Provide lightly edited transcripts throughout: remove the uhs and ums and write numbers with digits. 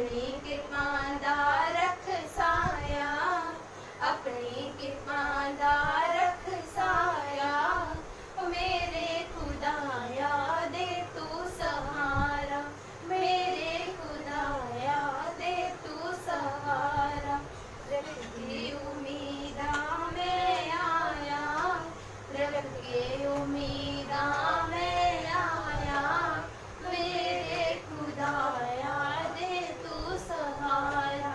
अपनी कृपा दा रख साया, अपनी कृपा दा रख साया, मेरे खुदाया दे तू सहारा, मेरे खुदाया दे तू सहारा। रख के उम्मीदा मैं आया, रख के उम्मीदा मैं आया, मेरे खुदाया दे तू सहारा,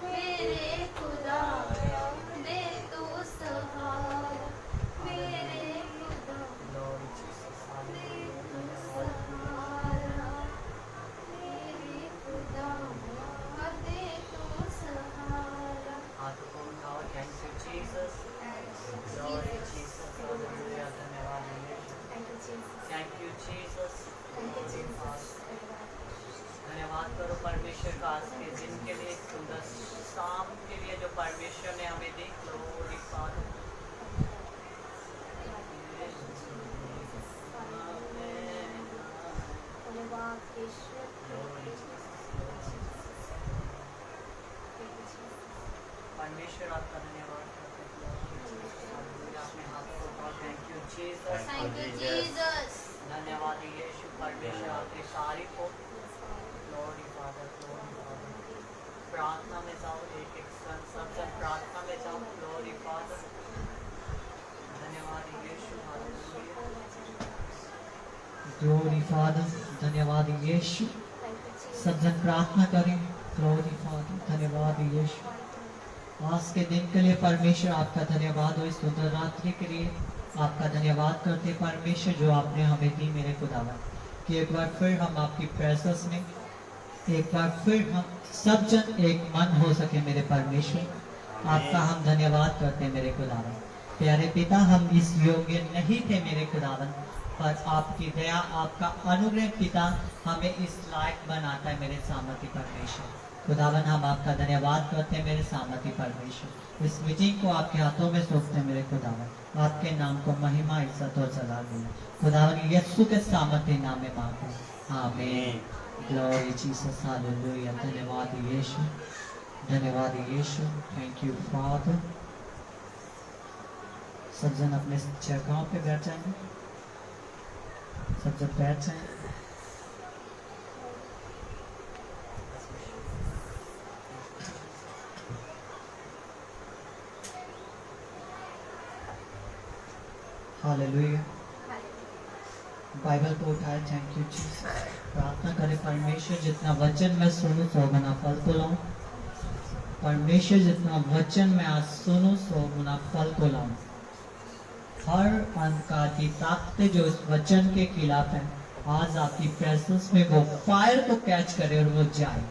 मेरे खुदाया दे तू सहारा, मेरे खुदा दे तू सहारा, मेरे खुदाया दे तू सहारा। हाथों को उठाओ। Thank you Jesus, glory Jesus, hallelujah, धन्यवाद यीशु, thank you Jesus, glory father. धन्यवाद करो परमेश्वर का आज के दिन के लिए, सुंदर शाम के लिए जो परमेश्वर ने हमें दी। ग्लोरी फादर, परमेश्वर आपका धन्यवाद करते हैं। अपने हाथ को उठाओ। Thank you Jesus, Thank you, Jesus. धन्यवाद यीशु, परमेश्वर आपकी तारीफ हो। Glory father, glory father. प्रार्थना में जाओ, एक एक सब प्रार्थना में जाओ। ग्लोरी फादर, धन्यवाद यीशु, हालेलुया। ग्लोरी फादर, धन्यवाद यीशु। सब जन प्रार्थना करें। ग्लोरी फादर, धन्यवाद यीशु। आज के दिन के लिए परमेश्वर आपका धन्यवाद हो। इस सुंदर रात्रि के लिए आपका धन्यवाद करते परमेश्वर जो आपने हमें दी मेरे खुदावन, कि एक बार फिर हम आपकी प्रेजेंस में, एक बार फिर हम सब जन एक मन हो सके मेरे परमेश्वर। आपका हम धन्यवाद करते हैं मेरे खुदावन। प्यारे पिता, हम इस योग्य नहीं थे मेरे खुदावन, पर आपकी दया, आपका अनुग्रह पिता हमें इस लायक बनाता है मेरे सामर्थ्य परमेश्वर। खुदावन, हम आपका धन्यवाद करते हैं मेरे सामर्थ्य परमेश्वर। इस मीटिंग को आपके हाथों में सौंपते हैं मेरे खुदावन। आपके नाम को महिमा, इज्जत और सलाह दें खुदावन, यीशु के सामर्थ्य नाम में मांगते हैं, आमीन। Glory Jesus, hallelujah. धन्यवाद यीशु, धन्यवाद यीशु। Thank you father. सब जन अपने जगहों पे बैठ जाएंगे, सब जन बैठ जाएं। हालेलुया। बाइबल को उठाए। Thank you Jesus. प्रार्थना करें, परमेश्वर जितना वचन मैं सुनूं सौ गुना फल को लाऊं। परमेश्वर जितना वचन मैं आज सुनूं सौ गुना फल को लाऊं। हर अंधकार की ताकतें जो इस वचन के खिलाफ है, आज आपकी प्रेजेंस में वो फायर को कैच करे और वो जाए।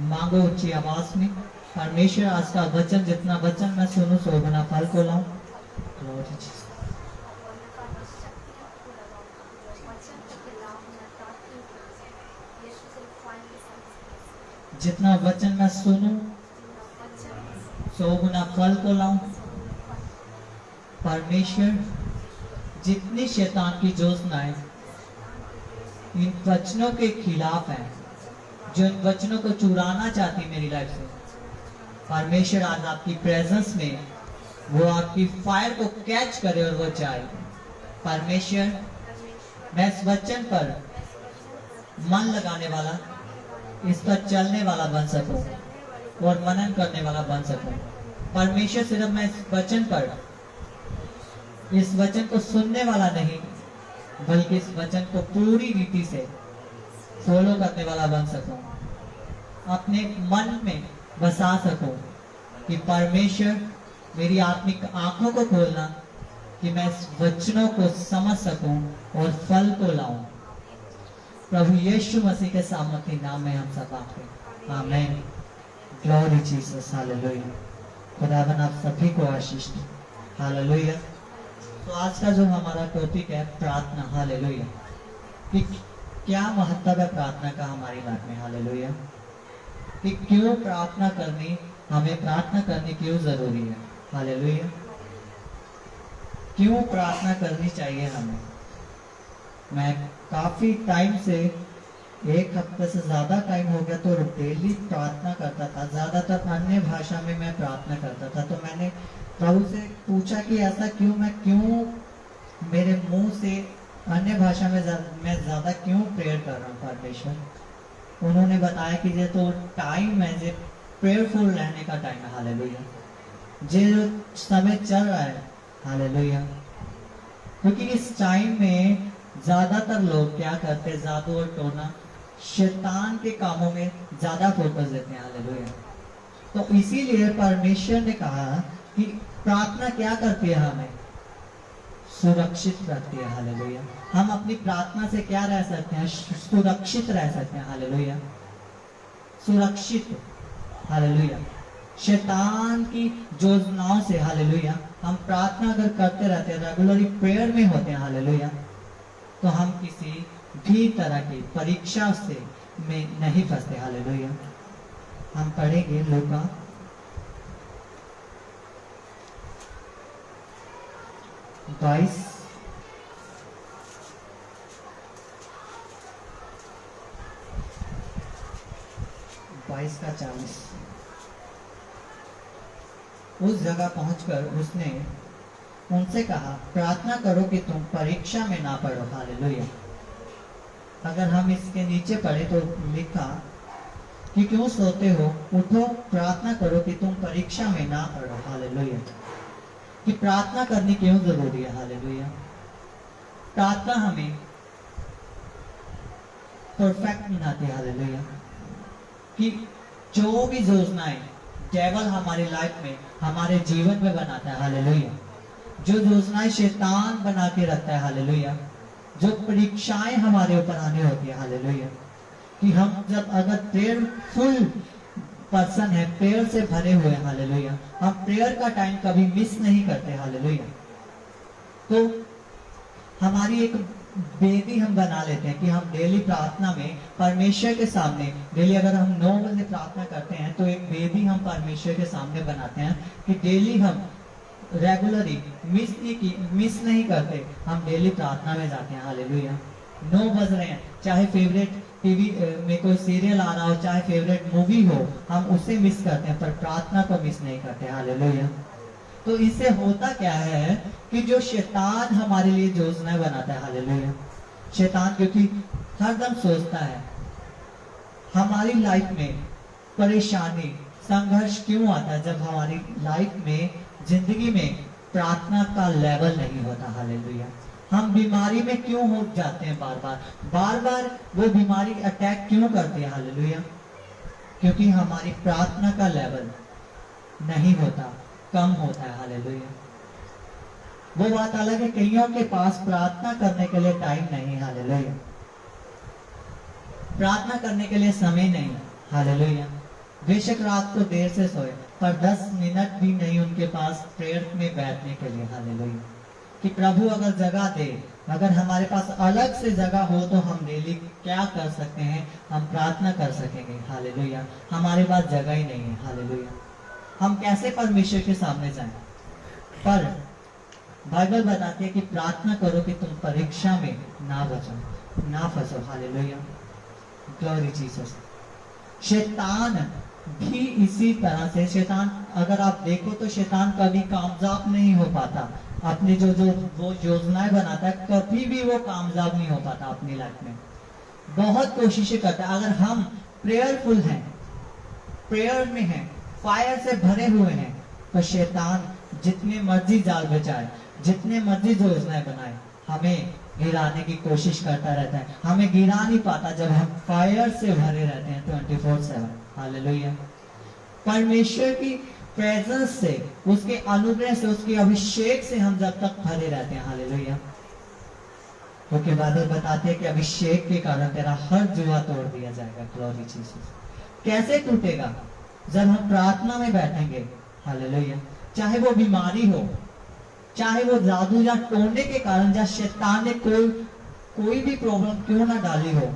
मांगो ऊंची आवाज में, परमेश्वर आज का वचन, जितना वचन मैं सुनूं सौ गुना फल को लाऊं। Glory Jesus. जितना वचन मैं सुनूं सौ गुना फल को लाऊं। परमेश्वर, जितनी शैतान की योजनाएं इन वचनों के खिलाफ है, जो इन वचनों को चुराना चाहती मेरी लाइफ से, परमेश्वर आज आपकी प्रेजेंस में वो आपकी फायर को कैच करे और वो जाए। परमेश्वर, मैं इस वचन पर मन लगाने वाला, इस पर चलने वाला बन सकूं और मनन करने वाला बन सकूं। परमेश्वर, सिर्फ मैं इस वचन पर, इस वचन को सुनने वाला नहीं, बल्कि इस वचन को पूरी रीति से फॉलो करने वाला बन सकूं। अपने मन में बसा सकूं कि परमेश्वर मेरी आत्मिक आंखों को खोलना, कि मैं इस वचनों को समझ सकूं और फल को लाऊं। प्रभु यीशु मसीह के सामर्थ्य नाम में हम सब आते, आमीन। Glory Jesus, hallelujah. खुदावन आप सभी को आशीष दे, हालेलुया। तो आज का जो हमारा टॉपिक है प्रार्थना, हालेलुया। कि क्या महत्व है प्रार्थना का हमारी लाइफ में, हालेलुया। कि क्यों प्रार्थना करनी, हमें प्रार्थना करनी क्यों जरूरी है, हालेलुया। क्यों प्रार्थना करनी चाहिए हमें। मैं काफी टाइम से एक हफ्ते से ज्यादा टाइम हो गया तो डेली प्रार्थना करता था, ज्यादातर अन्य भाषा में मैं प्रार्थना करता था। तो मैंने प्रभु से पूछा कि ऐसा क्यों, मैं क्यों मेरे मुंह से अन्य भाषा में मैं ज्यादा क्यों प्रेयर कर रहा हूँ परमेश्वर। उन्होंने बताया कि ये तो टाइम है, ये प्रेयरफुल रहने का टाइम है। हालेलुया, जो समय चल रहा है। हालेलुया, क्योंकि इस टाइम में ज्यादातर लोग क्या करते हैं, जादू और टोना शैतान के कामों में ज्यादा फोकस देते हैं। हालेलुया, तो इसीलिए परमेश्वर ने कहा कि प्रार्थना क्या करती है, हमें सुरक्षित रखती है। हालेलुया, हम अपनी प्रार्थना से क्या रह सकते हैं, सुरक्षित रह सकते हैं। हालेलुया, सुरक्षित। हालेलुया, शैतान की योजनाओं से। हालेलुया, हम प्रार्थना अगर करते रहते हैं, रेगुलरली प्रेयर में होते हैं। हालेलुया, तो हम किसी भी तरह की परीक्षा से में नहीं फंसते। हालेलुया, हम पढ़ेंगे लूका 22 का 40। उस जगह पहुंचकर उसने उनसे कहा, प्रार्थना करो कि तुम परीक्षा में ना पड़ो। हालेलुया, अगर हम इसके नीचे पढ़े तो लिखा कि क्यों सोते हो, उठो प्रार्थना करो कि तुम परीक्षा में ना पड़ो। हालेलुया, कि प्रार्थना करनी क्यों जरूरी है। हालेलुया, प्रार्थना हमें परफेक्ट बनाती है। हालेलुया, कि जो भी योजनाएं डेविल हमारी लाइफ में, हमारे जीवन में बनाता है। हालेलुया, जो योजनाएं शैतान बना के रखता है। हालेलुया, जो परीक्षाएं हमारे ऊपर आनी होती है। हालेलुया, कि हम जब अगर प्रेयरफुल पर्सन है, प्रेयर से भरे हुए हैं। हालेलुया, हम प्रेयर का टाइम कभी मिस नहीं करते। हालेलुया, तो हमारी एक वेदी हम बना लेते हैं कि हम डेली प्रार्थना में परमेश्वर के सामने डेली, अगर हम 9 बजे प्रार्थना करते हैं तो एक वेदी हम परमेश्वर के सामने बनाते हैं कि डेली हम रेगुलरली मिस नहीं करते, हम डेली प्रार्थना में जाते हैं। हालेलुया, 9 बज रहे हैं, चाहे फेवरेट टीवी में कोई सीरियल आ रहा हो, चाहे फेवरेट मूवी हो, हम उसे मिस करते हैं पर प्रार्थना को मिस नहीं करते। हालेलुया, तो इससे होता क्या है कि जो शैतान हमारे लिए योजनाएं बनाता है। हालेलुया, शैतान क्योंकि हरदम सोचता है हमारी लाइफ में परेशानी, संघर्ष क्यों आता है, जब हमारी लाइफ में, जिंदगी में प्रार्थना का लेवल नहीं होता। हालेलुया, हम बीमारी में क्यों हो जाते हैं, बार बार वो बीमारी अटैक क्यों करती है। हालेलुया, क्योंकि हमारी प्रार्थना का लेवल नहीं होता, कम होता है। हालेलुया, वो बात अलग है, कईयों के पास प्रार्थना करने के लिए टाइम नहीं। हालेलुया, प्रार्थना करने के लिए समय नहीं। हालेलुया, बेशक रात को देर से सोए पर 10 मिनट भी नहीं उनके पास प्रेयर में बैठने के लिए। हालेलुया, कि प्रभु अगर जगह दे, अगर हमारे पास अलग से जगह हो तो हम डेली क्या कर सकते हैं, हम प्रार्थना कर सकेंगे। हालेलुया, हमारे पास जगह ही नहीं है। हालेलुया, हम कैसे परमेश्वर के सामने जाएं। पर बाइबल बताती है कि प्रार्थना करो कि तुम परीक्षा में ना बचो, ना फंसो। Hallelujah, glory Jesus. शैतान भी इसी तरह से, शैतान अगर आप देखो तो शैतान कभी कामयाब नहीं हो पाता अपनी जो वो योजनाएं बनाता है, कभी भी वो कामयाब नहीं हो पाता अपनी लाइफ में। बहुत कोशिशें करता है। अगर हम प्रेयरफुल हैं, प्रेयर में हैं, फायर से भरे हुए हैं, तो शैतान जितने मर्जी जाल बचाए, जितने मर्जी योजनाएं बनाए, हमें गिराने की कोशिश करता रहता है। हमें गिरा नहीं पाता जब हम फायर से भरे रहते हैं 24/7। हालेलुया, परमेश्वर की प्रेजेंस से, उसके अनुग्रह से, उसके अभिषेक से हम जब तक भरे रहते हैं। हालेलुया, क्योंकि बाइबल बताते हैं कि अभिषेक के कारण तेरा हर जुआ तोड़ दिया जाएगा। Glory Jesus. कैसे टूटेगा? जब हम प्रार्थना में बैठेंगे। हालेलुया, चाहे वो बीमारी हो, चाहे वो जादू या टोने के कारण, या शैतान ने कोई भी प्रॉब्लम क्यों ना डाली हो,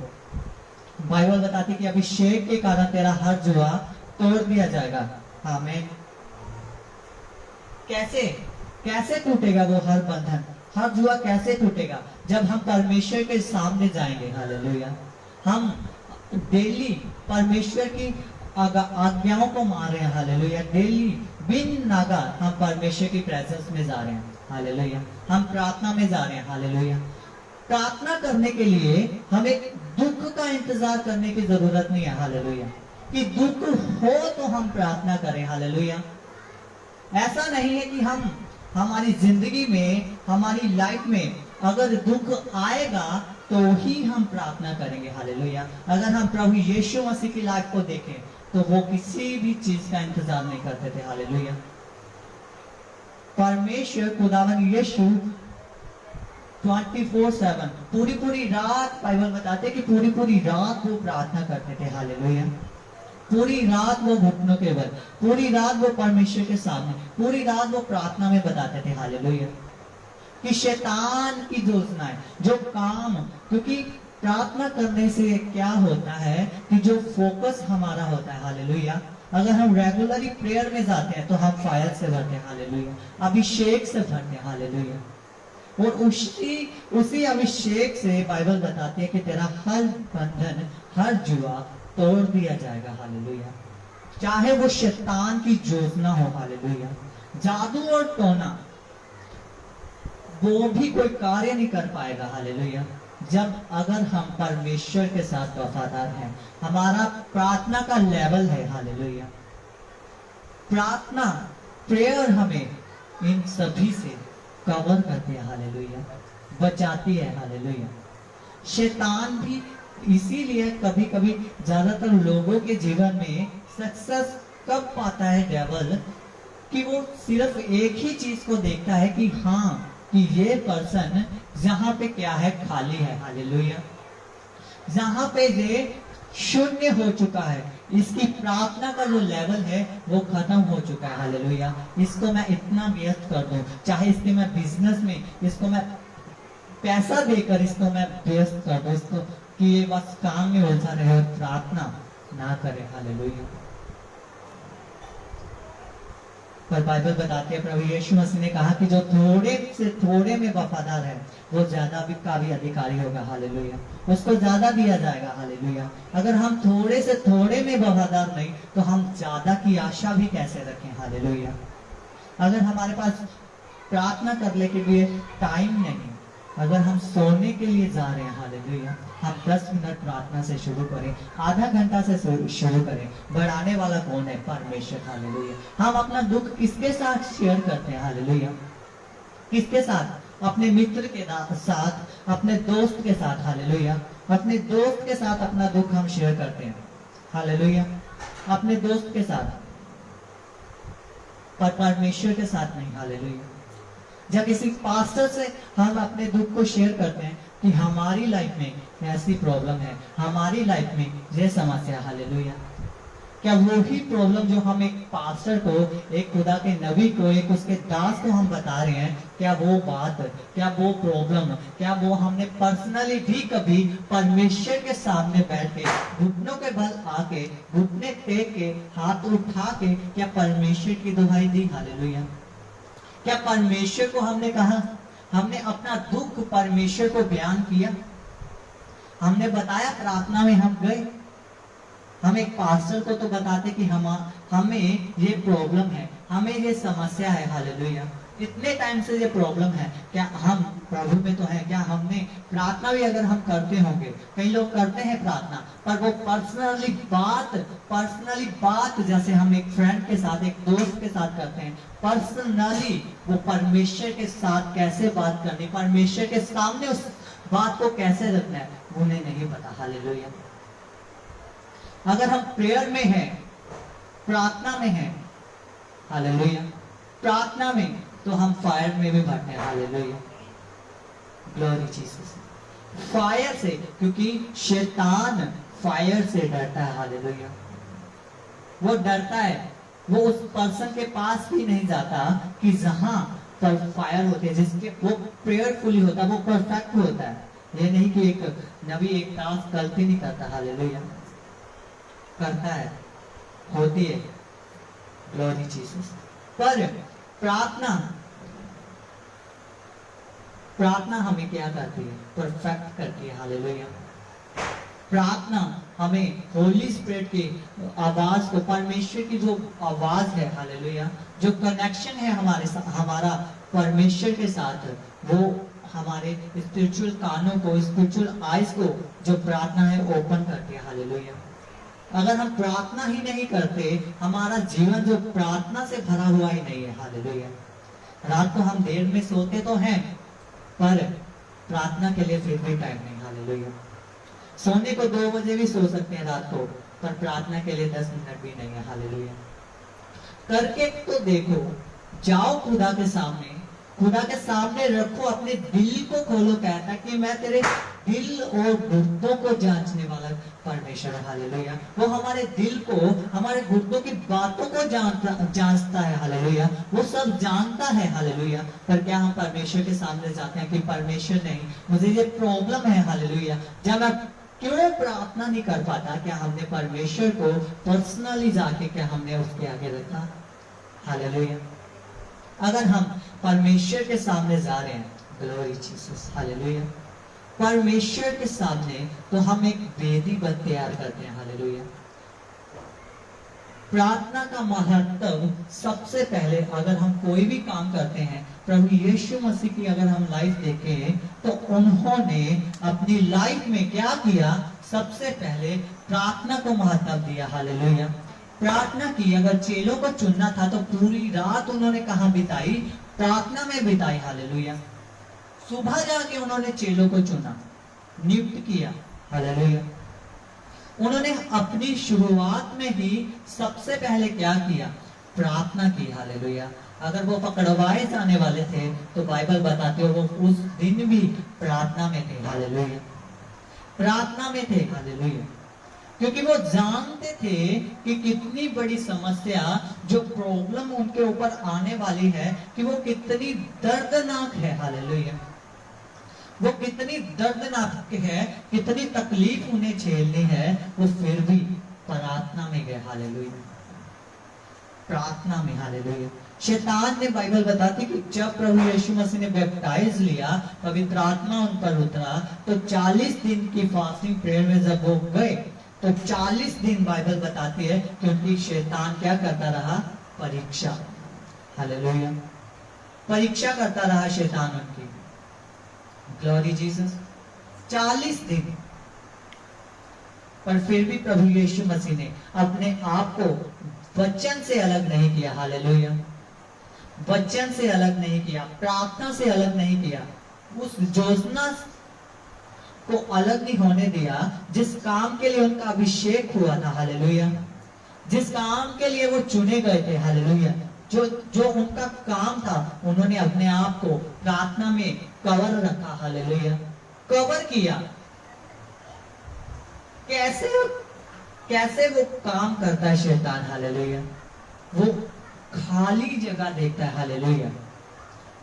बाइबल बताती है कि अभिषेक के कारण तेरा हर जुआ तोड़ दिया जाएगा। आमीन। कैसे टूटेगा वो हर बंधन, हर जुआ कैसे टूटेगा? जब हम परमेश्वर के सामने जाएंगे। हालेलुया, हम डेली परमेश्वर की आज्ञाओं को मान रहे हैं, हालेलुया। डेली बिन नागा हम परमेश्वर की प्रेजेंस में जा रहे हैं, हालेलुया। हम प्रार्थना में जा रहे हैं, हालेलुया। प्रार्थना करने के लिए हमें दुख का इंतजार करने की जरूरत नहीं है, हालेलुया। कि दुख हो तो हम प्रार्थना करें, हालेलुया। ऐसा नहीं है कि हम हमारी जिंदगी में, हमारी लाइफ में अगर दुख आएगा तो ही हम प्रार्थना करेंगे, हालेलुया। अगर हम प्रभु यीशु मसीह की लाइफ को देखें तो वो किसी भी चीज का इंतजार नहीं करते थे, हालेलुया। परमेश्वर खुदावन यीशु 24/7 पूरी रात, बाइबल बताते कि पूरी रात वो प्रार्थना करते थे, हालेलुया। पूरी रात वो घुटनों के बल, पूरी रात वो परमेश्वर के सामने, पूरी रात वो प्रार्थना में बताते थे, हालेलुया। कि शैतान की योजनाएं, जो काम, क्योंकि प्रार्थना करने से क्या होता है कि जो फोकस हमारा होता है, हालेलुया। अगर हम रेगुलरली प्रेयर में जाते हैं तो हम फायर से भरते हैं, हालेलुया। अभिषेक से भरते हैं, हालेलुया। और उसी अभिषेक से बाइबल बताती है कि तेरा हर बंधन, हर जुआ तोड़ दिया जाएगा, हालेलुया। चाहे वो शैतान की योजना हो, हालेलुया। जादू और टोना वो भी कोई कार्य नहीं कर पाएगा, हालेलुया। जब अगर हम परमेश्वर के साथ वफादार हैं, हमारा प्रार्थना का लेवल है, हालेलुया। प्रार्थना, प्रेयर हमें इन सभी से कवर करती है, हालेलुया। बचाती है, हालेलुया। शैतान भी इसीलिए कभी कभी ज्यादातर लोगों के जीवन में सक्सेस कब पाता है डेविल, कि वो सिर्फ एक ही चीज को देखता है कि हाँ, कि ये पर्सन जहां पे क्या है, खाली है, हालेलुया। जहां पे ये शून्य हो चुका है, इसकी प्रार्थना का जो लेवल है वो खत्म हो चुका है, हालेलुया। इसको मैं इतना व्यस्त कर दूं, चाहे इसके मैं बिजनेस में, इसको मैं पैसा देकर इसको मैं व्यस्त कर दूं, इसको कि ये बस काम में उलझा रहे और प्रार्थना ना करे, हालेलुया। पर बाइबल बताती है, प्रभु यीशु मसीह ने कहा कि जो थोड़े से थोड़े में वफादार है वो ज्यादा का भी अधिकारी होगा, हालेलुया। उसको ज्यादा दिया जाएगा, हालेलुया। अगर हम थोड़े से थोड़े में वफादार नहीं तो हम ज्यादा की आशा भी कैसे रखें, हालेलुया। अगर हमारे पास प्रार्थना करने के लिए टाइम नहीं, अगर हम सोने के लिए जा रहे हैं, हालेलुया, हम 10 मिनट प्रार्थना से शुरू करें, आधा घंटा से शुरू करें। बढ़ाने वाला कौन है? परमेश्वर, हालेलुया। हम अपना दुख किसके साथ शेयर करते हैं, हालेलुया? किसके साथ? अपने मित्र के साथ, अपने दोस्त के साथ, हालेलुया। अपने दोस्त के साथ अपना दुख हम शेयर करते हैं, हालेलुया। अपने दोस्त के साथ, पर परमेश्वर के साथ नहीं, हालेलुया। जब किसी पास्टर से हम अपने दुख को शेयर करते हैं कि हमारी लाइफ में ऐसी प्रॉब्लम है, हमारी लाइफ में ये समस्या, हालेलुया, क्या वही प्रॉब्लम जो हम एक पास्टर को, एक खुदा के नबी को, एक उसके दास को हम बता रहे हैं, क्या वो बात, क्या वो प्रॉब्लम, क्या वो हमने पर्सनली भी कभी परमेश्वर के सामने बैठ के, घुटनों के बल आके, घुटने टेक के, हाथ उठा के, क्या परमेश्वर की दुहाई दी, हालेलुया? क्या परमेश्वर को हमने कहा, हमने अपना दुख परमेश्वर को बयान किया, हमने बताया, प्रार्थना में हम गए, हम एक पास्टर को तो बताते कि हमें ये प्रॉब्लम है, हमें ये समस्या है, हालेलुया, इतने टाइम से ये प्रॉब्लम है, क्या हम प्रभु में तो है, क्या हमने प्रार्थना भी अगर हम करते होंगे, कई लोग करते हैं प्रार्थना, पर वो पर्सनली बात जैसे हम एक फ्रेंड के साथ, एक दोस्त के साथ करते हैं, पर्सनली वो परमेश्वर के साथ कैसे बात करनी, परमेश्वर के सामने उस बात को कैसे रखना है, उन्हें नहीं पता, हालेलुया। अगर हम प्रेयर में हैं, प्रार्थना में हैं, हालेलुया, प्रार्थना में, तो हम फायर में भी भरते हैं, हालेलुया, ग्लोरी जीसस। फायर से, क्योंकि शैतान फायर से डरता है, हालेलुया। वो डरता है, वो उस पर्सन के पास भी नहीं जाता कि जहां पर फायर होते हैं, जिसके वो प्रेयरफुली होता है, वो परफेक्ट होता है। ये नहीं कि एक नबी एक टास्क गलती नहीं करता, हालेलुया, करता है, होती है, ग्लोरी जीसस। पर प्रार्थना हमें क्या करती है? परफेक्ट करती है, हालेलुया। प्रार्थना हमें होली स्पिरिट की आवाज को, परमेश्वर की जो आवाज है, हालेलुया, जो कनेक्शन है हमारा परमेश्वर के साथ, वो हमारे स्पिरिचुअल कानों को, स्पिरिचुअल आईज को जो प्रार्थना है ओपन करती है, हालेलुया। अगर हम प्रार्थना ही नहीं करते, हमारा जीवन जो प्रार्थना से भरा हुआ ही नहीं है, हालेलुया। रात को हम देर में सोते तो हैं, पर प्रार्थना के लिए फिर भी टाइम नहीं, हालेलुया। सोने को 2 बजे भी सो सकते हैं रात को, पर प्रार्थना के लिए 10 मिनट भी नहीं है, हालेलुया। करके तो देखो, जाओ खुदा के सामने रखो, अपने दिल को खोलो। कहता कि मैं तेरे दिल और गुर्दों को जांचने वाला परमेश्वर है, हालेलुया। वो हमारे दिल को, हमारे गुर्दों की बातों को जांचता है, हालेलुया। वो सब जानता है, हालेलुया। पर क्या हम परमेश्वर के सामने जाते हैं कि परमेश्वर नहीं, मुझे ये प्रॉब्लम है, हालेलुया, जब मैं क्यों प्रार्थना नहीं कर पाता? क्या हमने परमेश्वर को पर्सनली जाके क्या हमने उसके आगे रखा? हालेलुया। अगर हम परमेश्वर के सामने जा रहे हैं, ग्लोरी जीसस, हालेलुया, परमेश्वर के सामने, तो हम एक वेदी तैयार करते हैं, हालेलुया। प्रार्थना का महत्व सबसे पहले, अगर हम कोई भी काम करते हैं, प्रभु यीशु मसीह की अगर हम लाइफ देखें, तो उन्होंने अपनी लाइफ में क्या किया? सबसे पहले प्रार्थना को महत्व दिया, हालेलुया। प्रार्थना की, अगर चेलों को चुनना था तो पूरी रात उन्होंने कहां बिताई? प्रार्थना में बिताई, हालेलुया। सुबह जाके उन्होंने चेलों को चुना, नियुक्त किया, हालेलुया। उन्होंने अपनी शुरुआत में ही सबसे पहले क्या किया? प्रार्थना की, हालेलुया। अगर वो पकड़वाए जाने वाले थे तो बाइबल बताते हो वो उस दिन भी प्रार्थना में थे, हालेलुया। प्रार्थना में थे, हालेलुया, क्योंकि वो जानते थे कि कितनी बड़ी समस्या, जो प्रॉब्लम उनके ऊपर आने वाली है, कि वो कितनी दर्दनाक है, हालेलुया। वो कितनी दर्दनाक है, कितनी तकलीफ उन्हें झेलनी है, वो फिर भी प्रार्थना में गए, हालेलुया। प्रार्थना में, हालेलुया। शैतान ने, बाइबल बताती कि जब प्रभु यीशु मसीह ने बैप्टाइज लिया, पवित्र आत्मा उन पर उतरा, तो 40 दिन की फास्टिंग प्रेयर में जब वो गए, तो 40 दिन बाइबल बताती है क्योंकि शैतान क्या करता रहा? परीक्षा, हालेलुया, परीक्षा करता रहा शैतान उनकी, ग्लोरी जीसस। 40 दिन, पर फिर भी प्रभु यीशु मसीह ने अपने आप को वचन से अलग नहीं किया, हालेलुया। वचन से अलग नहीं किया, प्रार्थना से अलग नहीं किया, उस योजना को अलग नहीं होने दिया जिस काम के लिए उनका अभिषेक हुआ था, हालेलुया। जिस काम के लिए वो चुने गए थे, हालेलुया, जो उनका काम था, उन्होंने अपने आप को प्रार्थना में कवर रखा, हालेलुया, कवर किया। कैसे वो काम करता है शैतान, हालेलुया, वो खाली जगह देखता है, हालेलुया।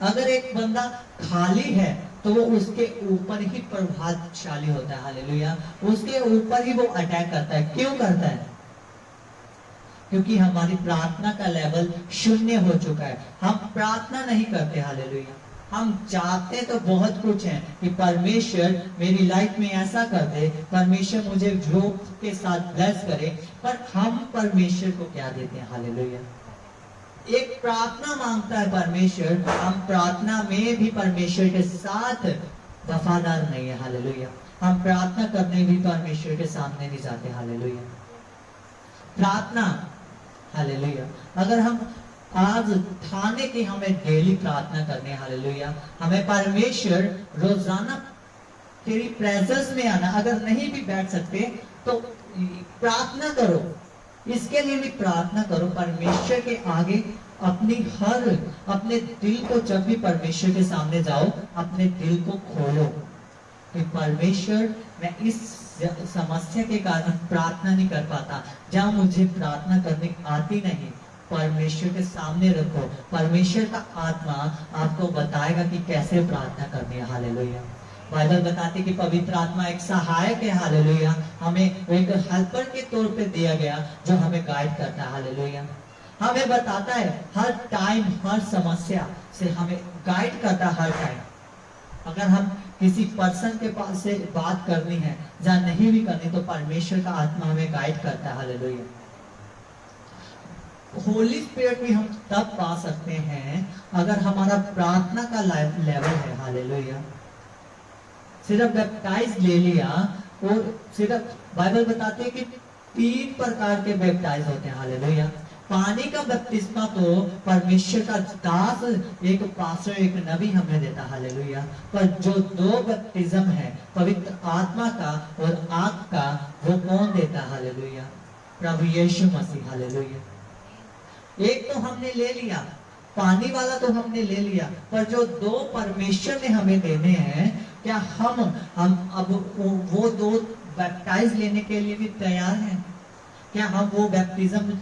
अगर एक बंदा खाली है तो वो उसके ऊपर ही प्रभावशाली होता है, हालेलुया, उसके ऊपर ही वो अटैक करता है। क्यों करता है? क्योंकि हमारी प्रार्थना का लेवल शून्य हो चुका है। हम प्रार्थना नहीं करते, हालेलुया। हम चाहते तो बहुत कुछ है कि परमेश्वर मेरी लाइफ में ऐसा कर दे, परमेश्वर मुझे जॉब के साथ ब्लेस करे, पर हम परमेश्वर को क्या देते हैं, हालेलुया। एक प्रार्थना मांगता है परमेश्वर, हम प्रार्थना में भी परमेश्वर के साथ वफादार नहीं है, हालेलुया। हम प्रार्थना करने भी परमेश्वर के सामने नहीं जाते, हालेलुया। प्रार्थना, हालेलुया, अगर हम आज ठाने की हमें डेली प्रार्थना करनी है, हालेलुया, हमें परमेश्वर रोजाना तेरी प्रेजेंस में आना, अगर नहीं भी बैठ सकते तो प्रार्थना करो, इसके लिए भी प्रार्थना करो, परमेश्वर के आगे अपने दिल को, जब भी परमेश्वर के सामने जाओ, अपने दिल को खोलो कि परमेश्वर, मैं इस समस्या के कारण प्रार्थना नहीं कर पाता, जहां मुझे प्रार्थना करनी आती नहीं, परमेश्वर के सामने रखो। परमेश्वर का आत्मा आपको बताएगा कि कैसे प्रार्थना करनी है, हालेलुया। बाइबल बताती कि पवित्र आत्मा एक सहायक है, हालेलुया, हमें एक हेल्पर के तौर पे दिया गया जो हमें गाइड करता है, हालेलुया, हमें बताता है हर टाइम, हर समस्या से हमें गाइड करता है, हर टाइम। अगर हम किसी पर्सन के पास से बात करनी है, जहाँ नहीं भी करनी, तो परमेश्वर का आत्मा हमें गाइड करता है। हालेलुया। होली स्पिरिट भी हम तब पा सकते हैं अगर हमारा प्रार्थना का लेवल है। हालेलुया। सिर्फ बैप्टाइज ले लिया, और सिर्फ बाइबल बताते हैं कि 3 प्रकार के बैप्टाइज होते हैं। हालेलुया। पानी का बपतिस्मा तो परमेश्वर का दास, एक पास्टर, एक नबी हमें देता। हालेलुया। पर जो 2 बपतिस्म है, पवित्र आत्मा का और आग का, वो कौन देता? हालेलुया। प्रभु यीशु मसीह। हालेलुया। एक तो हमने ले लिया, पानी वाला तो हमने ले लिया, पर जो 2 परमेश्वर ने हमें देने हैं, क्या हम अब वो 2 बैप्टाइज लेने के लिए भी तैयार हैं? क्या हम वो बैप्टिज्म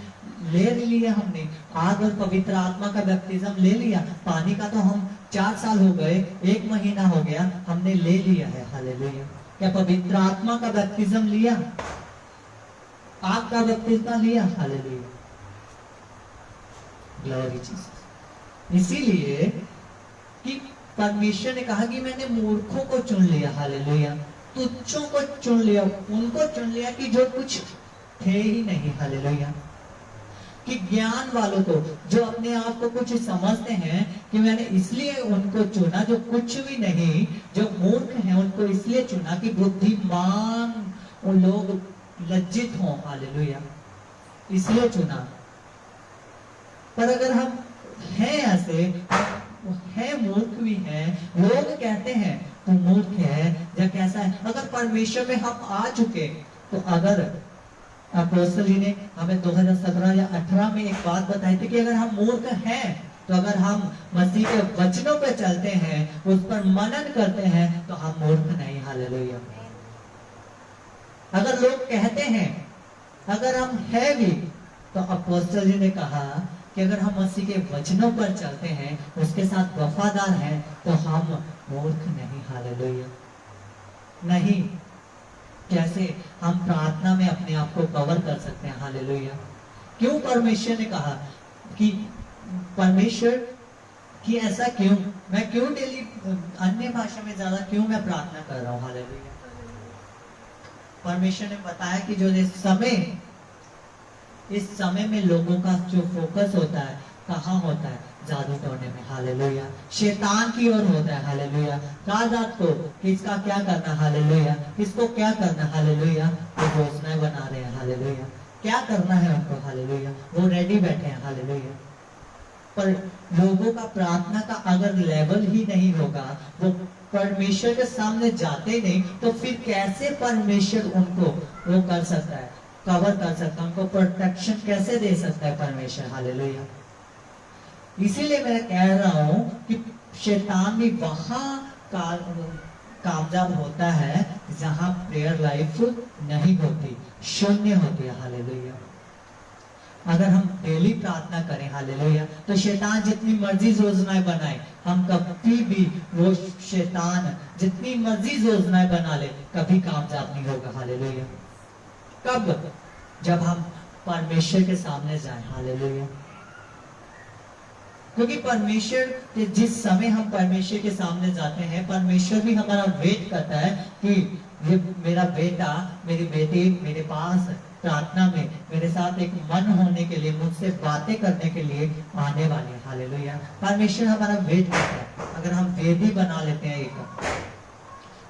ले लिया? हमने आग और पवित्र आत्मा का बैप्टिज्म ले लिया। पानी का तो हम 4 साल हो गए, 1 महीना हो गया, हमने ले लिया है। हालेलुया। क्या पवित्र आत्मा का बैप्टिज्म लिया? आग का बैप्टिज्म लिया? हालेलुया। Glory Jesus. इसीलिए कि परमेश्वर ने कहा कि मैंने मूर्खों को चुन लिया। हालेलुया। तुच्छों को चुन लिया, उनको चुन लिया कि जो कुछ थे ही नहीं। हालेलुया। कि ज्ञान वालों को, जो अपने आप को कुछ समझते हैं, कि मैंने इसलिए उनको चुना जो कुछ भी नहीं, जो मूर्ख हैं उनको इसलिए चुना कि बुद्धिमान उन लोग लज्जित हों। हालेलुया। इसलिए चुना। पर अगर हम हैं ऐसे, है मूर्ख भी हैं, लोग कहते हैं तू मूर्ख है या कैसा है, अगर परमेश्वर में हम आ चुके, तो अगर अपोस्तल जी ने हमें 2017 या 18 में एक बात बताई थी कि अगर हम मूर्ख हैं, तो अगर हम मसीह के वचनों पर चलते हैं, उस पर मनन करते हैं, तो हम मूर्ख नहीं। हालेलुया। अगर लोग कहते हैं, अगर हम है भी, तो अपोस्तल जी ने कहा कि अगर हम मसीह के वचनों पर चलते हैं, उसके साथ वफादार हैं, तो हम मूर्ख नहीं। हालेलुया। नहीं। कैसे हम प्रार्थना में अपने आप को कवर कर सकते हैं? हालेलुया। क्यों परमेश्वर ने कहा कि परमेश्वर कि ऐसा क्यों, मैं क्यों डेली अन्य भाषा में ज्यादा क्यों मैं प्रार्थना कर रहा हूँ? हालेलुया। परमेश्वर ने बताया कि जो इस समय में लोगों का जो फोकस होता है, कहाँ होता है? जादू टोने में। हालेलुया। शैतान की ओर होता है। हालेलुया। रात को किसका क्या करना? हालेलुया। किसको क्या करना? हालेलुया। वो योजनाएं बना रहे हैं। हालेलुया। क्या करना है उनको? हालेलुया। वो रेडी बैठे हैं। हालेलुया। पर लोगों का प्रार्थना का अगर लेवल ही नहीं होगा, वो परमेश्वर के सामने जाते नहीं, तो फिर कैसे परमेश्वर उनको वो कर सकता है, कवर कर सकता है, उनको प्रोटेक्शन कैसे दे सकता है परमेश्वर? हालेलुया। इसीलिए मैं कह रहा हूं कि शैतान भी वहां कामयाब होता है जहां प्रेयर लाइफ नहीं होती, शून्य होती है। हालेलुया। अगर हम डेली प्रार्थना करें, हालेलुया, तो शैतान जितनी मर्जी योजनाएं बनाए, हम कभी भी वो शैतान जितनी मर्जी योजनाएं बना ले, कभी कामयाब नहीं होगा। हालेलुया। कब? जब हम परमेश्वर के सामने जाएं। हालेलुया। क्योंकि परमेश्वर के जिस समय हम परमेश्वर के सामने जाते हैं, परमेश्वर भी हमारा वेट करता है कि ये मेरा बेटा, मेरी बेटी मेरे पास प्रार्थना में मेरे साथ एक मन होने के लिए, मुझसे बातें करने के लिए आने वाले हैं। हालेलुया। परमेश्वर हमारा वेट करता है। अगर हम वेदी बना लेते हैं एक,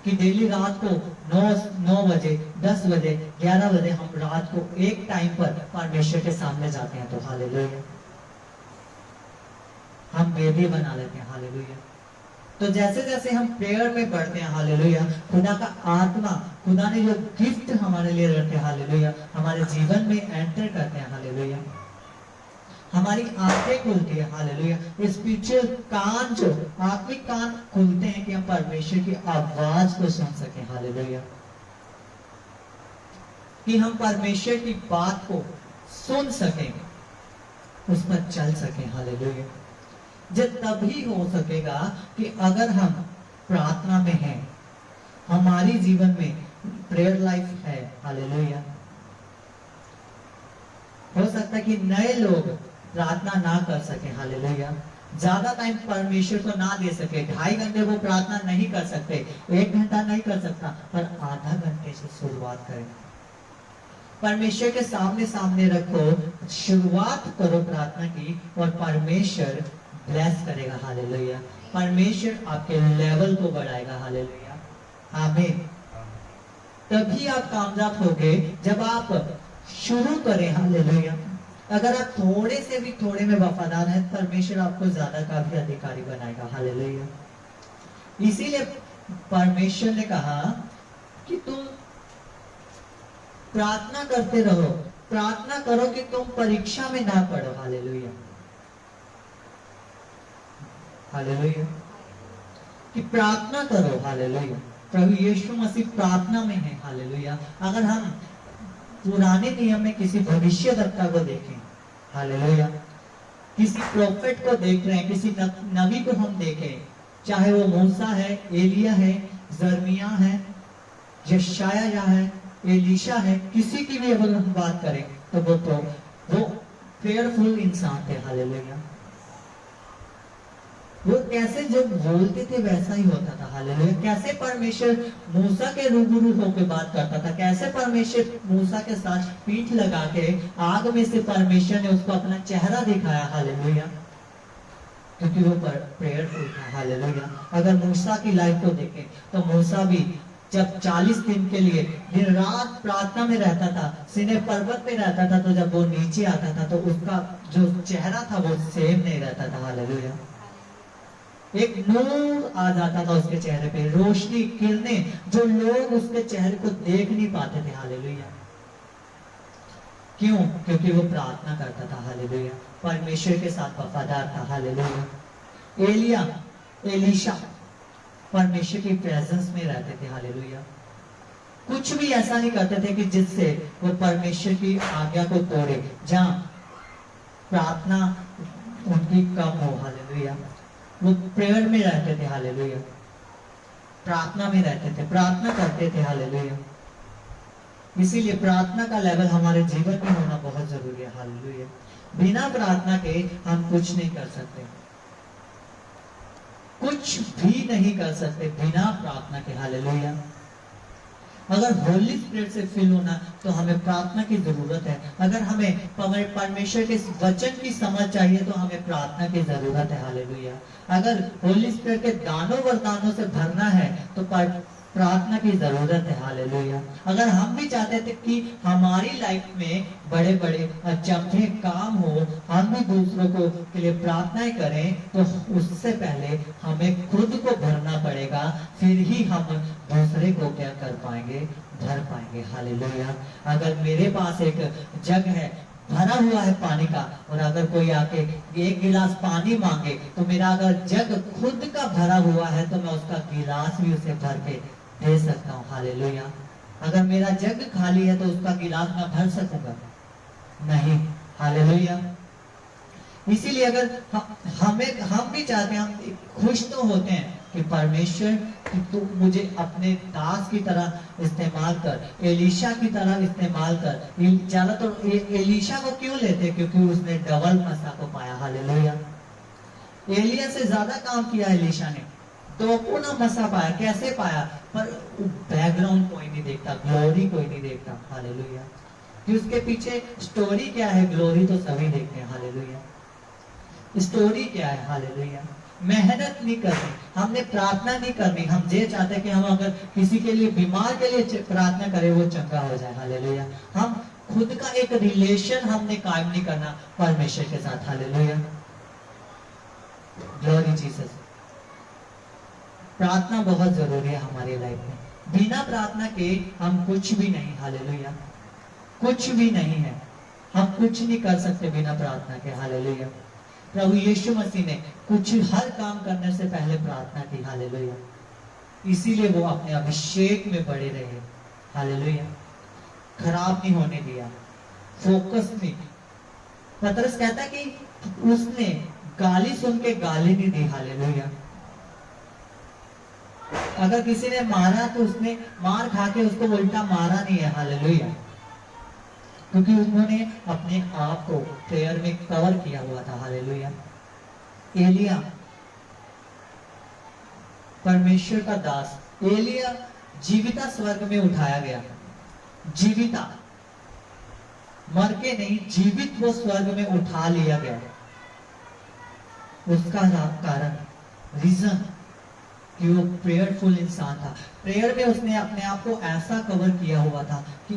कि डेली रात को 9 बजे, 10 बजे, 11 बजे हम रात को एक टाइम पर परमेश्वर के सामने जाते हैं, तो हालेलुया, हम वेदी बना लेते हैं। हालेलुया। तो जैसे जैसे हम प्रेयर में बढ़ते हैं, हालेलुया, खुदा का आत्मा, खुदा ने जो गिफ्ट हमारे लिए रखे, हालेलुया, हमारे जीवन में एंटर करते हैं। हालेलुया। हमारी आंखें खुलती है। हालेलुया। स्पिरिचुअल कान, जो आत्मिक कान खुलते हैं कि हम परमेश्वर की आवाज को सुन सके। हालेलुया। कि हम परमेश्वर की बात को सुन सकें, उस पर चल सकें। हालेलुया। जब तभी हो सकेगा कि अगर हम प्रार्थना में हैं, हमारी जीवन में प्रेयर लाइफ है। हालेलुया। हो सकता है कि नए लोग प्रार्थना ना कर सके। हालेलुया। ज्यादा टाइम परमेश्वर को ना दे सके, 2.5 घंटे वो प्रार्थना नहीं कर सकते, 1 घंटा नहीं कर सकता, पर आधा घंटे से शुरुआत करें। परमेश्वर के सामने सामने रखो, शुरुआत करो प्रार्थना की, और परमेश्वर ब्लेस करेगा। हालेलुया। परमेश्वर आपके लेवल को बढ़ाएगा। हालेलुया। आमीन। तभी आप कामयाब होगे जब आप शुरू करें। हालेलुया। अगर आप थोड़े से भी थोड़े में वफादार हैं, परमेश्वर आपको ज्यादा का भी अधिकारी बनाएगा। हालेलुया। इसीलिए परमेश्वर ने कहा कि तुम प्रार्थना करते रहो, प्रार्थना करो कि तुम परीक्षा में ना पड़ो। हालेलुया। हालेलुया। कि प्रार्थना करो। हालेलुया। प्रभु यीशु मसीह प्रार्थना में है। हालेलुया। अगर हम पुराने नियम में किसी भविष्यवक्ता को देखें, हालेलुया, किसी प्रोफेट को देख रहे हैं, किसी नबी को हम देखें, चाहे वो मूसा है, एलिया है, जर्मिया है, यशाया है, एलीशा है, किसी की भी अगर हम बात करें तो वो प्रेयरफुल इंसान थे। हालेलुया। वो कैसे जो बोलते थे वैसा ही होता था। हालेलुया। कैसे परमेश्वर मूसा के रूबरू होकर बात करता था, कैसे परमेश्वर मूसा के साथ पीठ लगा के आग में से परमेश्वर ने उसको अपना चेहरा दिखाया। हालेलुया। क्योंकि वो प्रेयरफुल था। हालेलुया। अगर मूसा की लाइफ को देखें तो मूसा भी जब 40 दिन के लिए दिन रात प्रार्थना में रहता था, सीने पर्वत पे रहता था, तो जब वो नीचे आता था तो उसका जो चेहरा था वो सेम नहीं रहता था। हालेलुया। एक नूर आ जाता था उसके चेहरे पे, रोशनी, किरणें, जो लोग उसके चेहरे को देख नहीं पाते थे। हालेलुया। क्यों? क्योंकि वो प्रार्थना करता था। हालेलुया। परमेश्वर के साथ वफादार था। हालेलुया। एलिया, एलीशा परमेश्वर की प्रेजेंस में रहते थे। हालेलुया। कुछ भी ऐसा नहीं करते थे कि जिससे वो परमेश्वर की आज्ञा को तोड़े, जहां प्रार्थना उनकी कम हो। हालेलुया। वो प्रेयर में रहते थे। हालेलुया। प्रार्थना में रहते थे, प्रार्थना करते थे। हालेलुया। इसीलिए प्रार्थना का लेवल हमारे जीवन में होना बहुत जरूरी है। हालेलुया। बिना प्रार्थना के हम कुछ नहीं कर सकते, कुछ भी नहीं कर सकते बिना प्रार्थना के। हालेलुया। अगर होली स्पिरिट से फिल होना तो हमें प्रार्थना की जरूरत है। अगर हमें परमेश्वर के वचन की समझ चाहिए तो हमें प्रार्थना की जरूरत है। हालेलुया। अगर होली स्पिरिट के दानों वरदानों से भरना है तो प्रार्थना की जरूरत है। हालेलुया। अगर हम भी चाहते थे कि हमारी लाइफ में बड़े बड़े अचंभे काम हो, हम भी दूसरों को के लिए प्रार्थनाएं करें, तो उससे पहले हमें खुद को भरना पड़ेगा, फिर ही हम दूसरे को क्या कर पाएंगे, भर पाएंगे। हालेलुया। अगर मेरे पास एक जग है, भरा हुआ है पानी का, और अगर कोई आके 1 गिलास पानी मांगे, तो मेरा अगर जग खुद का भरा हुआ है तो मैं उसका गिलास भी उसे भर के दे सकता हूँ। हालेलुया। अगर मेरा जग खाली है तो उसका गिलास मैं भर सकूंगा? नहीं। हालेलुया। इसीलिए अगर हम भी चाहते हैं, हम खुश तो होते हैं कि परमेश्वर कि तू मुझे अपने दास की तरह इस्तेमाल कर, एलीशा की तरह इस्तेमाल कर। ज्यादातर एलीशा को क्यों लेते? क्योंकि उसने डबल मसा को पाया। हालेलुया। एलिया से ज्यादा काम किया एलीशा ने, तो पुनः मसा पाया। कैसे पाया? पर बैकग्राउंड कोई नहीं देखता, ग्लोरी कोई नहीं देखता। हालेलुया। कि उसके पीछे स्टोरी क्या है, ग्लोरी तो सभी देखते हैं। हालेलुया। स्टोरी क्या है? हालेलुया। मेहनत नहीं करनी, हमने प्रार्थना नहीं करनी। हम ये चाहते हैं कि हम अगर किसी के लिए, बीमार के लिए प्रार्थना करें, वो चंगा हो जाए। हालेलुया। हम खुद का एक रिलेशन हमने कायम नहीं करना परमेश्वर के साथ। हालेलुया। Glory Jesus. प्रार्थना बहुत जरूरी है हमारी लाइफ में। बिना प्रार्थना के हम कुछ भी नहीं। हालेलुया। कुछ भी नहीं है, हम कुछ नहीं कर सकते बिना प्रार्थना के। हालेलुया। प्रभु यीशु मसीह ने कुछ हर काम करने से पहले प्रार्थना की। हालेलुया। इसीलिए वो अपने अभिषेक में बड़े रहे। हालेलुया। खराब नहीं होने दिया, फोकस नहीं। पतरस कहता है कि उसने गाली सुन के गाली नहीं दी। हालेलुया। अगर किसी ने मारा तो उसने मार खा के उसको उल्टा मारा नहीं है। हालेलुया। क्योंकि उन्होंने अपने आप को प्रेयर में कवर किया हुआ था। हालेलुया। एलिया परमेश्वर का दास, एलिया जीविता स्वर्ग में उठाया गया। जीविता, मर के नहीं, जीवित वो स्वर्ग में उठा लिया गया। उसका कारण, रीजन कि वो प्रेयरफुल इंसान था। प्रेयर में उसने अपने आप को ऐसा कवर किया हुआ था कि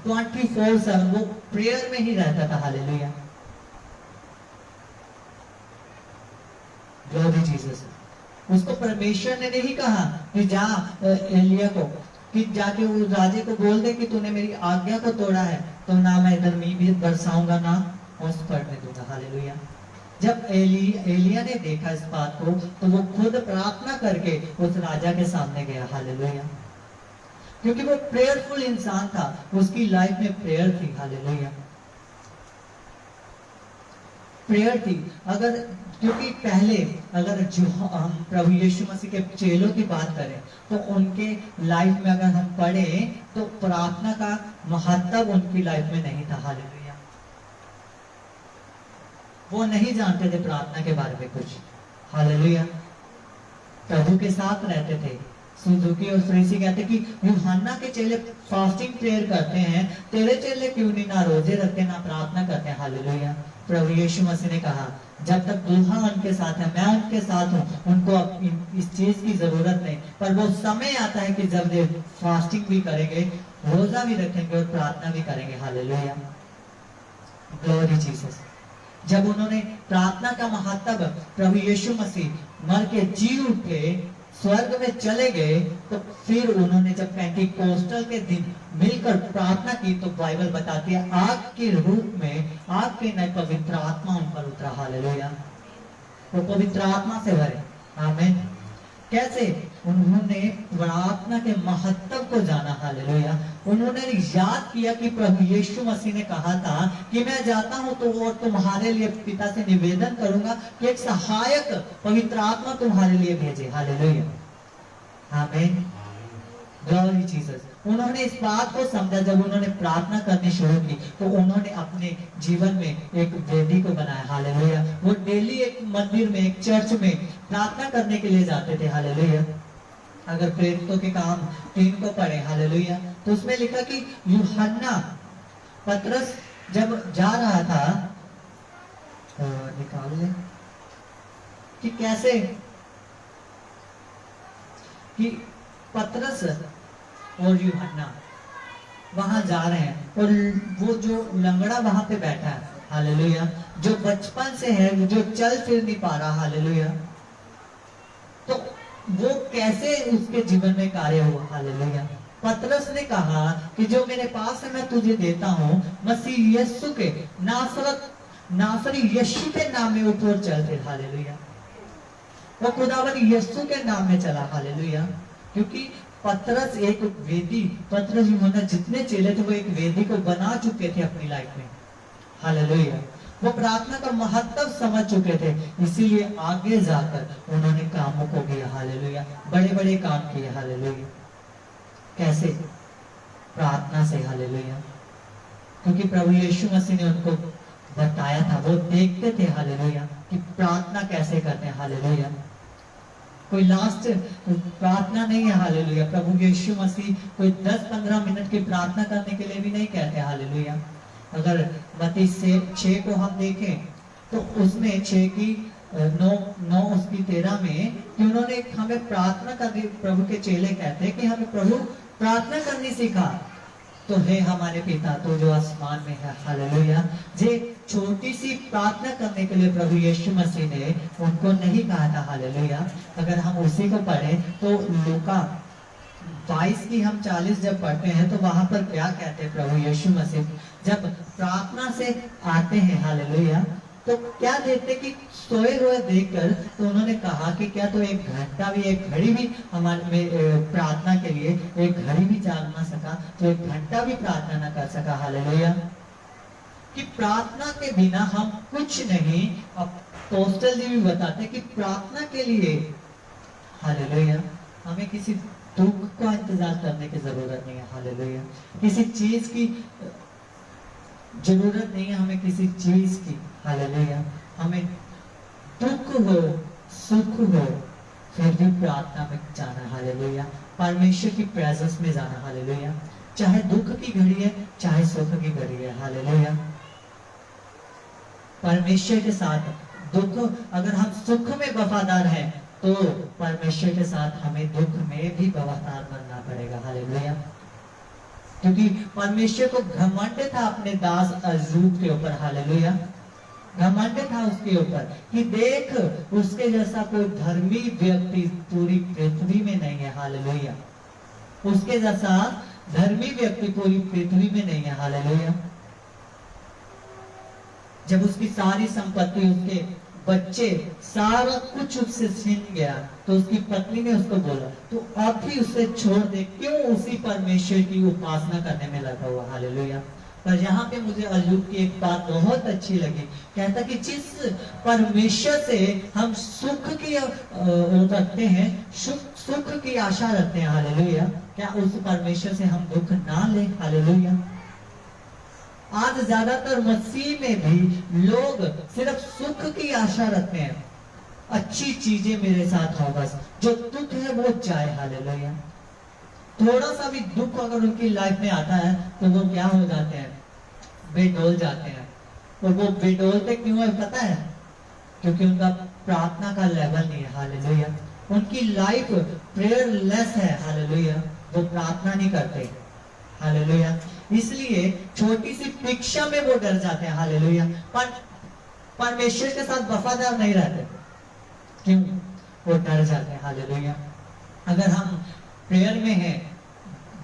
24/7 वो प्रेयर में ही रहता था। Hallelujah, glory Jesus. उसको परमेश्वर ने नहीं कहा कि जा एलिया को, कि जाके वो राजे को बोल दे कि तूने मेरी आज्ञा को तोड़ा है तो ना मैं इधर मी भी बरसाऊंगा ना उस पर में दूंगा। हालेलुया। जब एलिया ने देखा इस बात को तो वो खुद प्रार्थना करके उस राजा के सामने गया। हालेलुया, क्योंकि वो प्रेयरफुल इंसान था, उसकी लाइफ में प्रेयर थी। हालेलुया, प्रेयर थी। अगर क्योंकि पहले अगर जो हम प्रभु यीशु मसीह के चेलों की बात करें तो उनके लाइफ में अगर हम पढ़े तो प्रार्थना का महत्व उनकी लाइफ में नहीं था। हालेलुया, वो नहीं जानते थे प्रार्थना के बारे में कुछ। हालेलुया, प्रभु के साथ रहते थे। सुजुकी और फ्रीसी कहते कि यूहन्ना के चेले फास्टिंग प्रेयर करते हैं, तेरे चेले क्यों नहीं ना रोजे रखते ना प्रार्थना करते हैं। हालेलुया, प्रभु यीशु मसीह ने कहा जब तक दूल्हा उनके साथ है, मैं उनके साथ हूँ, उनको अब इस चीज की जरूरत नहीं, पर वो समय आता है कि जब वे फास्टिंग भी करेंगे, रोजा भी रखेंगे और प्रार्थना भी करेंगे। Hallelujah, glory Jesus. जब उन्होंने प्रार्थना का महत्व, प्रभु यीशु मसीह मर के जी उठे, स्वर्ग में चले गए, तो फिर उन्होंने जब पेंटिकोस्टल के दिन मिलकर प्रार्थना की तो बाइबल बताती है आग के रूप में, आग के नए पवित्र आत्मा उन पर उतरा। हालेलुया, वो पवित्र आत्मा से भरे। आमीन। कैसे? उन्होंने प्रार्थना के महत्व को जाना। हालेलुया, उन्होंने याद किया कि प्रभु यीशु मसीह ने कहा था कि मैं जाता हूं तो और तुम्हारे लिए पिता से निवेदन करूंगा कि एक सहायक पवित्र आत्मा तुम्हारे लिए भेजे। हालेलुया, आमीन, ग्लोरी जीसस। उन्होंने इस बात को समझा। जब उन्होंने प्रार्थना करनी शुरू की तो उन्होंने अपने जीवन में एक वेदी को बनाया। हालेलुया, वो डेली एक मंदिर में, एक चर्च में प्रार्थना करने के लिए जाते थे। हालेलुया, अगर प्रेरितों के काम 3 को पढ़े, हालेलुया, तो उसमें लिखा कि यूहन्ना, पतरस जब जा रहा था, निकाल ले कि कैसे कि पतरस और यूहन्ना वहां जा रहे हैं और वो जो लंगड़ा वहां पे बैठा है, हालेलुया, जो बचपन से है, जो चल फिर नहीं पा रहा, हालेलुया, तो वो कैसे उसके जीवन में कार्य हुआ। हालेलुया, पतरस ने कहा कि जो मेरे पास है मैं तुझे देता हूं, मसीह यीशु के नासरी यीशु के नाम में उठ और चल फिर। हालेलुया, वो खुदावन यीशु के नाम में चला। हालेलुया, क्योंकि पतरस एक वेदी, पतरस यूहन्ना जितने चेले थे वो एक वेदी को बना चुके थे अपनी लाइफ में। हालेलुया, वो प्रार्थना का महत्व समझ चुके थे, इसीलिए आगे जाकर उन्होंने कामों को किया। हालेलुया, बड़े बड़े काम किए। हालेलुया, कैसे? प्रार्थना से। हालेलुया, क्योंकि प्रभु यीशु मसीह ने उनको बताया था, वो देखते थे। हालेलुया, कि प्रार्थना कैसे करते हैं। हालेलुया, कोई लास्ट प्रार्थना नहीं है। हालेलुया, प्रभु यीशु मसीह कोई 10-15 मिनट की प्रार्थना करने के लिए भी नहीं कहते। हालेलुया, अगर मत्ती 6 को हम देखें तो उसमें 6 की 9 उसकी 13 में कि उन्होंने हमें प्रार्थना करनी, प्रभु के चेले कहते हैं कि हमें प्रभु प्रार्थना करनी सिखा, तो हे हमारे पिता तो जो आसमान में है। हालेलुया, जे छोटी सी प्रार्थना करने के लिए प्रभु यीशु मसीह ने उनको नहीं कहा था। हालेलुया, अगर हम उसी को पढ़ें तो लूका 22 की हम 40 जब पढ़ते हैं तो वहां पर क्या कहते हैं प्रभु यीशु मसीह जब प्रार्थना से आते हैं। हालेलुया, तो क्या देखते कि सोए हुए देखकर तो उन्होंने कहा कि क्या तो 1 घंटा भी, 1 घड़ी भी हमारे में प्रार्थना के लिए 1 घड़ी भी जाग ना सका, तो 1 घंटा भी प्रार्थना ना कर सका। हालेलुया, कि प्रार्थना के बिना हम कुछ नहीं। अपोस्तल जी भी बताते कि प्रार्थना के लिए, हालेलुया, हमें किसी दुख का इंतजार करने की जरूरत नहीं है। हालेलुया, किसी चीज की जरूरत नहीं है हमें, किसी चीज की। हालेलुया, हमें दुख हो, सुख हो, फिर भी प्रार्थना में जाना, हालेलुया। परमेश्वर की प्रेजेंस में जाना, हालेलुया। चाहे दुख की घड़ी है, चाहे सुख की घड़ी है, हालेलुया। परमेश्वर के साथ दुख, अगर हम सुख में वफादार हैं तो परमेश्वर के साथ हमें दुख में भी वफादार बनना पड़ेगा, हालेलुया। क्योंकि परमेश्वर को घमंड था अपने दास अय्यूब के ऊपर, हालेलुया। घमंड था उसके ऊपर कि देख, उसके जैसा कोई धर्मी व्यक्ति पूरी पृथ्वी में नहीं है, हालेलुया। उसके जैसा धर्मी व्यक्ति पूरी पृथ्वी में नहीं है, हालेलुया। जब उसकी सारी संपत्ति, उसके बच्चे, सारा कुछ उससे छीन गया, तो उसकी पत्नी ने उसको बोला, तो अब भी उसे छोड़ दे, क्यों उसी परमेश्वर की उपासना करने में लगा हुआ, हालेलुया। पर यहाँ पे मुझे अय्यूब की एक बात बहुत अच्छी लगी, कहता कि जिस परमेश्वर से हम सुख की रखते हैं, सुख की आशा रखते हैं, हालेलुया, क्या उस परमेश्वर से हम दुख ना ले, हालेलुया। आज ज्यादातर मसीह में भी लोग सिर्फ सुख की आशा रखते हैं, अच्छी चीजें मेरे साथ हो, बस जो दुख है वो जाए, हालेलुया। थोड़ा सा भी दुख अगर उनकी लाइफ में आता है तो वो क्या हो जाते हैं, बेडोल जाते हैं। और वो बेडोलते क्यों है पता है? क्योंकि उनका प्रार्थना का लेवल नहीं है, हालेलुया। उनकी लाइफ प्रेयरलेस है, हालेलुया। वो प्रार्थना नहीं करते, हालेलुया। इसलिए छोटी सी परीक्षा में वो डर जाते हैं, हालेलुया। पर परमेश्वर के साथ वफादार नहीं रहते, क्यों? वो डर जाते हैं, हालेलुया। अगर हम प्रेयर में हैं,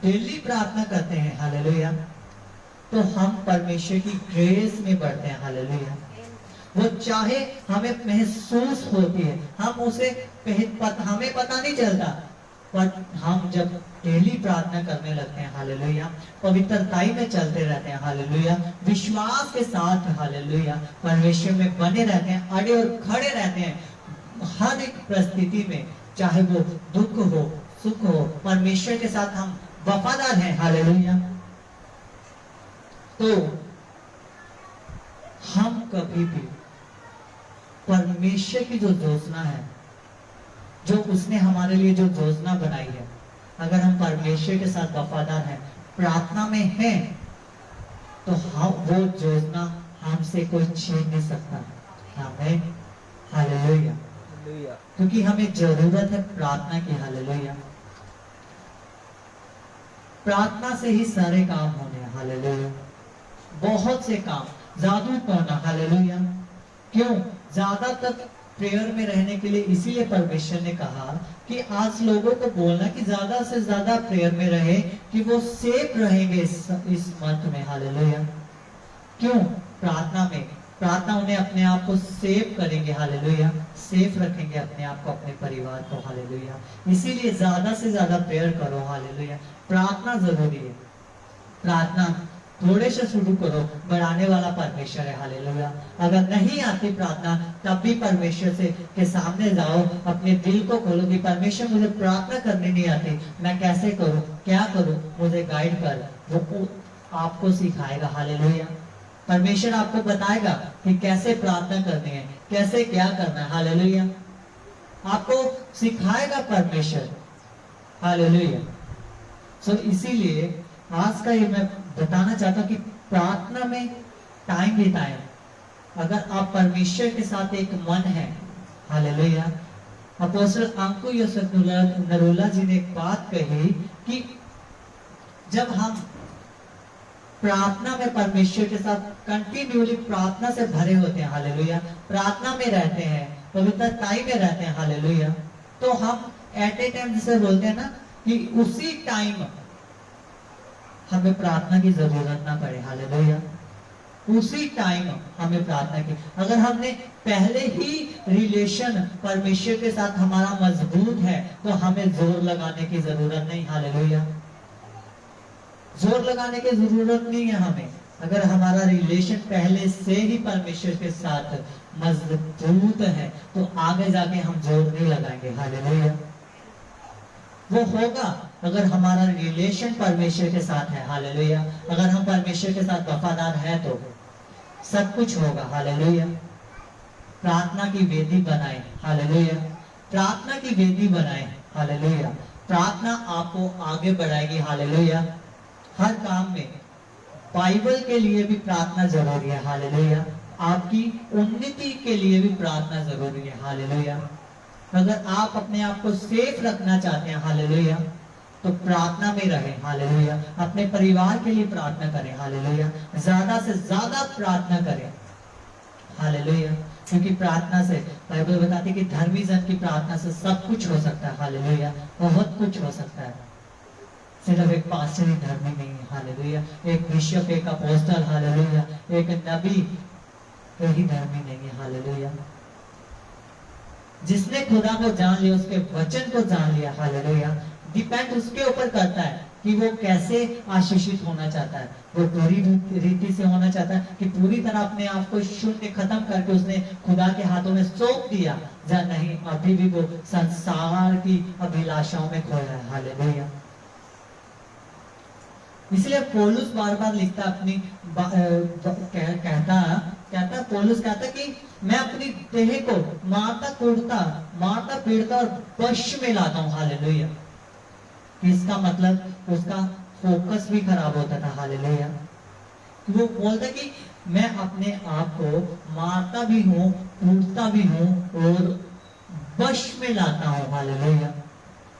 डेली प्रार्थना करते हैं, हालेलुया, तो हम परमेश्वर की ग्रेस में बढ़ते हैं, हालेलुया। वो चाहे हमें महसूस होती है, हम उसे हमें पता नहीं चलता, पर हम जब डेली प्रार्थना करने लगते हैं, हालेलुया, पवित्रताई में चलते रहते हैं, हालेलुया, विश्वास के साथ, हालेलुया, परमेश्वर में बने रहते हैं, अड़े और खड़े रहते हैं हर एक परिस्थिति में, चाहे वो दुख हो, सुख हो, परमेश्वर के साथ हम वफादार हैं, हालेलुया। तो हम कभी भी परमेश्वर की जो योजना है, जो उसने हमारे लिए जो योजना बनाई है, अगर हम परमेश्वर के साथ वफादार हैं, प्रार्थना में हैं, तो हम वो योजना हमसे कोई छीन नहीं सकता, हमें, हालेलुया। क्योंकि हमें जरूरत है प्रार्थना की, हालेलुया। प्रार्थना से ही सारे काम होने हैं, हालेलुया। बहुत से काम, जादू टोना, हालेलुया। क्यों? ज्यादातर प्रेयर में रहने के लिए इसीलिए परमेश्वर ने कहा कि आज लोगों को बोलना कि ज्यादा से ज्यादा प्रेयर में रहे, कि वो सेफ रहेंगे इस मंथ में, हालेलुया। क्यों? प्रार्थना में, प्रार्थना उन्हें अपने आप को सेफ करेंगे, हालेलुया, सेफ रखेंगे अपने आप को, अपने परिवार को, हालेलुया। इसीलिए ज्यादा से ज्यादा प्रेयर करो, हालेलुया। प्रार्थना जरूरी है, प्रार्थना थोड़े से शुरू करो, बढ़ाने वाला परमेश्वर है, हालेलुया। अगर नहीं आती प्रार्थना, तब भी परमेश्वर से के सामने जाओ, अपने दिल को खोलो कि परमेश्वर मुझे प्रार्थना करनी नहीं आती, मैं कैसे करूं, क्या करूं, मुझे गाइड कर। वो आपको सिखाएगा, हालेलुया। परमेश्वर आपको बताएगा कि कैसे प्रार्थना करनी है, कैसे क्या करना है, हालेलुया। आपको सिखाएगा परमेश्वर, हालेलुया। सो इसीलिए आज का ये मैं बताना चाहता हूं कि प्रार्थना में टाइम बिताएं। अगर आप परमेश्वर के साथ एक मन है, हालेलुया। अपोस्टल अंकु योसेफ नरूला जी ने एक बात कही कि जब हम प्रार्थना में परमेश्वर के साथ कंटिन्यूली प्रार्थना से भरे होते हैं, हालेलुया, प्रार्थना में रहते हैं, पवित्रताई में रहते हैं, हालेलुया, तो हम एट ए टाइम जिसे बोलते हैं ना, कि उसी टाइम हमें प्रार्थना की जरूरत ना पड़े, हालेलुया। उसी टाइम हमें प्रार्थना की, अगर हमने पहले ही रिलेशन परमेश्वर के साथ हमारा मजबूत है, तो हमें जोर लगाने की जरूरत नहीं, हालेलुया। जोर लगाने की जरूरत नहीं है हमें। अगर हमारा रिलेशन पहले से ही परमेश्वर के साथ मजबूत है, तो आगे जाके हम जोर नहीं लगाएंगे, हालेलुया। वो होगा अगर हमारा रिलेशन परमेश्वर के साथ है, हालेलुया। अगर हम परमेश्वर के साथ वफादार हैं तो सब कुछ होगा, हालेलुया। प्रार्थना की वेदी बनाए, हालेलुया। प्रार्थना की वेदी बनाए, हालेलुया। प्रार्थना आपको आगे बढ़ाएगी, हालेलुया। हर काम में बाइबल के लिए भी प्रार्थना जरूरी है, हालेलुया। आपकी उन्नति के लिए भी प्रार्थना जरूरी है, हालेलुया। अगर आप अपने आप को सेफ रखना चाहते हैं, हालेलुया, तो प्रार्थना में रहें, हालेलुया। अपने परिवार के लिए प्रार्थना करें, हालेलुया। ज्यादा से ज्यादा प्रार्थना करें, हालेलुया। क्योंकि प्रार्थना से बाइबल बताती है कि धर्मी जन की प्रार्थना से सब कुछ हो सकता है, हालेलुया। बहुत कुछ हो सकता है। सिर्फ एक पास्टर ही धर्मी नहीं है, हालेलुया। एक बिशप, एक अपोस्टल, हालेलुया, एक नबी ही धर्मी नहीं है, हालेलुया। जिसने खुदा को जान लिया, उसके वचन को जान लिया, हालेलुया, डिपेंड उसके ऊपर करता है कि वो कैसे आशीषित होना चाहता है। वो पूरी रीति से होना चाहता है कि पूरी तरह अपने आप को शून्य खत्म करके उसने खुदा के हाथों में सौंप दिया, या नहीं अभी भी वो संसार की अभिलाषाओं में खोया है, हालेलुया। इसलिए पौलुस बार बार लिखता अपनी कहता पौलुस कहता कि मैं अपनी देह को मारता पीड़ता और वश में लाता हूँ, हालेलुया। इसका मतलब उसका फोकस भी खराब होता था, हालेलुया। वो बोलता कि मैं अपने आप को मारता भी हूँ, पीड़ता भी हूँ और वश में लाता हूँ, हालेलुया।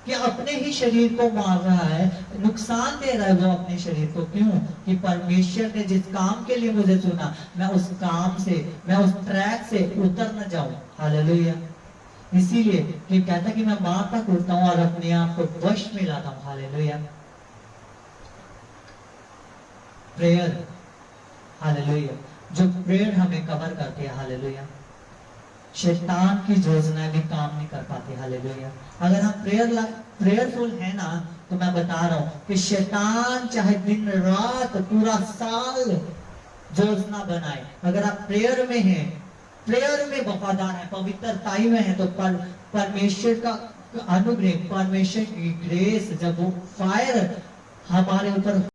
कि अपने ही शरीर को मार रहा है, नुकसान दे रहा है वो अपने शरीर को। क्यों? कि परमेश्वर ने जिस काम के लिए मुझे चुना, मैं उस काम से, मैं उस ट्रैक से उतर न जाऊं, हालेलुया। इसीलिए कि कहता कि मैं मारता कूदता हूं और अपने आप को वश में लाता हूं, हालेलुया। प्रेयर, हालेलुया, जो प्रेयर हमें कवर करती है, हालेलुया। शैतान की योजनाएं भी काम नहीं कर पाती, हालेलुया। अगर हम प्रेयरफुल है ना, तो मैं बता रहा हूं कि शैतान चाहे दिन रात पूरा साल योजना बनाए, अगर आप प्रेयर में हैं, प्रेयर में वफादार है, पवित्रताई में है, तो परमेश्वर का अनुग्रह, परमेश्वर की ग्रेस, जब वो फायर हमारे ऊपर